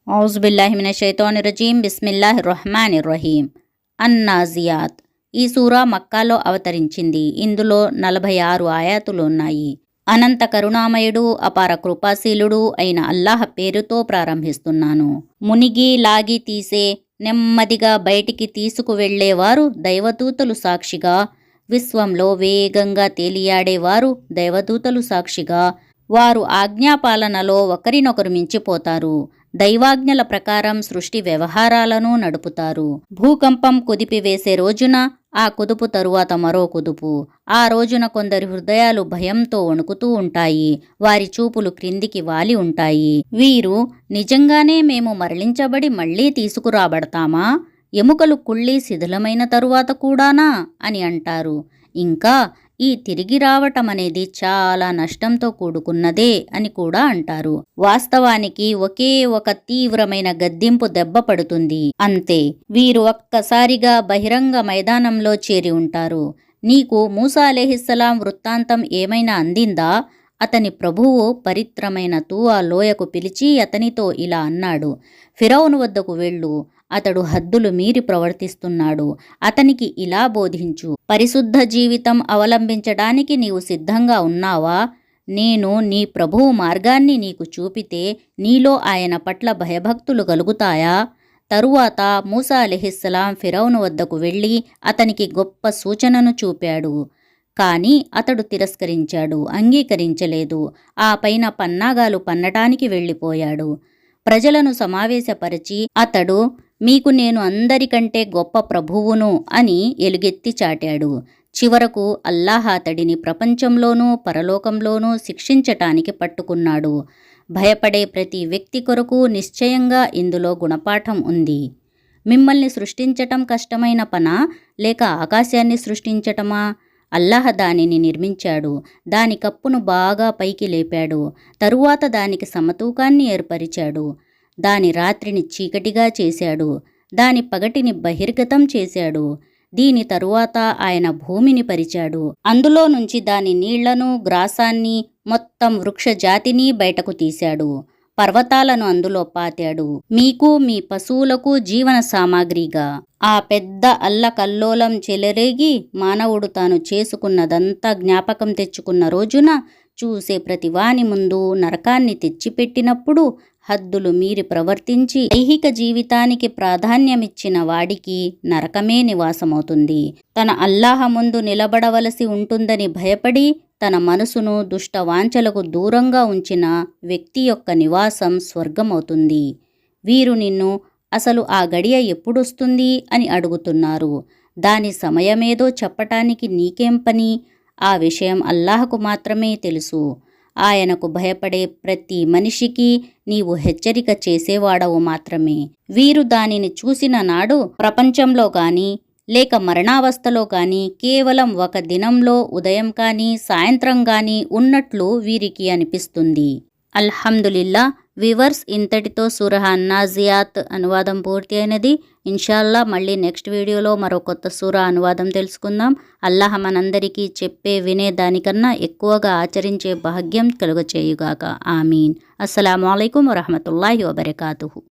ఔజుబిల్లాహిమినషైతానిర్రజీం బిస్మిల్లాహిర్రహ్మానిర్రహీం. అన్నాజియాత్. ఈ సూరా మక్కాలో అవతరించింది. ఇందులో 46 ఆయాతులు ఉన్నాయి. అనంత కరుణామయుడు అపార కృపాశీలుడు అయిన అల్లాహ్ పేరుతో ప్రారంభిస్తున్నాను. మునిగి లాగి తీసే, నెమ్మదిగా బయటికి తీసుకువెళ్లేవారు దైవదూతలు సాక్షిగా, విశ్వంలో వేగంగా తేలియాడేవారు దైవదూతలు సాక్షిగా, వారు ఆజ్ఞాపాలనలో ఒకరినొకరు మించిపోతారు. దైవాజ్ఞల ప్రకారం సృష్టి వ్యవహారాలను నడుపుతారు. భూకంపం కుదిపివేసే రోజున ఆ కుదుపు తరువాత మరో కుదుపు. ఆ రోజున కొందరి హృదయాలు భయంతో వణుకుతూ ఉంటాయి. వారి చూపులు క్రిందికి వాలి ఉంటాయి. వీరు నిజంగానే మేము మరలించబడి మళ్లీ తీసుకురాబడతామా? ఎముకలు కుళ్ళి శిథిలమైన తరువాత కూడానా అని అంటారు. ఇంకా ఈ తిరిగి రావటమనేది చాలా నష్టంతో కూడుకున్నదే అని కూడా అంటారు. వాస్తవానికి ఒకే ఒక తీవ్రమైన గద్దింపు దెబ్బ పడుతుంది, అంతే. వీరు ఒక్కసారిగా బహిరంగ మైదానంలో చేరి ఉంటారు. నీకు మూసా అలైహిస్సలాం వృత్తాంతం ఏమైనా అందిందా? అతని ప్రభువు పవిత్రమైన తూవా లోయకు పిలిచి అతనితో ఇలా అన్నాడు: ఫిరౌను వద్దకు వెళ్ళు, అతడు హద్దులు మీరి ప్రవర్తిస్తున్నాడు. అతనికి ఇలా బోధించు: పరిశుద్ధ జీవితం అవలంబించడానికి నీవు సిద్ధంగా ఉన్నావా? నేను నీ ప్రభువు మార్గాన్ని నీకు చూపితే నీలో ఆయన పట్ల భయభక్తులు కలుగుతాయా? తరువాత మూసా అలైహిస్సలాం ఫిరౌను వద్దకు వెళ్ళి అతనికి గొప్ప సూచనను చూపాడు. కానీ అతడు తిరస్కరించాడు, అంగీకరించలేదు. ఆ పైన పన్నాగాలు పన్నటానికి వెళ్ళిపోయాడు. ప్రజలను సమావేశపరిచి అతడు, మీకు నేను అందరికంటే గొప్ప ప్రభువును అని ఎలుగెత్తి చాటాడు. చివరకు అల్లాహ్ అతడిని ప్రపంచంలోనూ పరలోకంలోనూ శిక్షించటానికి పట్టుకున్నాడు. భయపడే ప్రతి వ్యక్తి కొరకు నిశ్చయంగా ఇందులో గుణపాఠం ఉంది. మిమ్మల్ని సృష్టించటం కష్టమైన పనా, లేక ఆకాశాన్ని సృష్టించటమా? అల్లాహ్ దానిని నిర్మించాడు. దాని కప్పును బాగా పైకి లేపాడు. తరువాత దానికి సమతూకాన్ని ఏర్పరిచాడు. దాని రాత్రిని చీకటిగా చేశాడు. దాని పగటిని బహిర్గతం చేశాడు. దీని తరువాత ఆయన భూమిని పరిచాడు. అందులో నుంచి దాని నీళ్లను, గ్రాసాన్ని, మొత్తం వృక్ష జాతిని బయటకు తీశాడు. పర్వతాలను అందులో పాతాడు, మీకు మీ పశువులకు జీవన సామాగ్రిగా. ఆ పెద్ద అల్లకల్లోలం చెలరేగి మానవుడు తాను చేసుకున్నదంతా జ్ఞాపకం తెచ్చుకున్న రోజున చూసే ప్రతివాని ముందు నరకాన్ని తెచ్చిపెట్టినప్పుడు హద్దులు మీరి ప్రవర్తించి ఐహిక జీవితానికి ప్రాధాన్యమిచ్చిన వాడికి నరకమే నివాసమవుతుంది. తన అల్లాహ ముందు నిలబడవలసి ఉంటుందని భయపడి తన మనసును దుష్ట వాంఛలకు దూరంగా ఉంచిన వ్యక్తి యొక్క నివాసం స్వర్గమవుతుంది. వీరు నిన్ను అసలు ఆ గడియ ఎప్పుడొస్తుంది అని అడుగుతున్నారు. దాని సమయమేదో చెప్పటానికి నీకేం పని? ఆ విషయం అల్లాహకు మాత్రమే తెలుసు. ఆయనకు భయపడే ప్రతి మనిషికి నీవు హెచ్చరిక చేసేవాడవు మాత్రమే. వీరు దానిని చూసిన నాడు ప్రపంచంలో గాని లేక మరణావస్థలో కానీ కేవలం ఒక దినంలో ఉదయం కానీ సాయంత్రం కానీ ఉన్నట్లు వీరికి అనిపిస్తుంది. అల్హమ్దులిల్లా. వివర్స్, ఇంతటితో సూరహ అన్నాజియాత్ అనువాదం పూర్తి అయినది. ఇన్షాల్లా మళ్ళీ నెక్స్ట్ వీడియోలో మరో కొత్త సూరా అనువాదం తెలుసుకుందాం. అల్లాహ్ మనందరికీ చెప్పే వినే దానికన్నా ఎక్కువగా ఆచరించే భాగ్యం కలుగచేయుగాక. ఆమీన్. అస్సలాము అలైకుం వరహమతుల్లాహి వబరకాతుహు.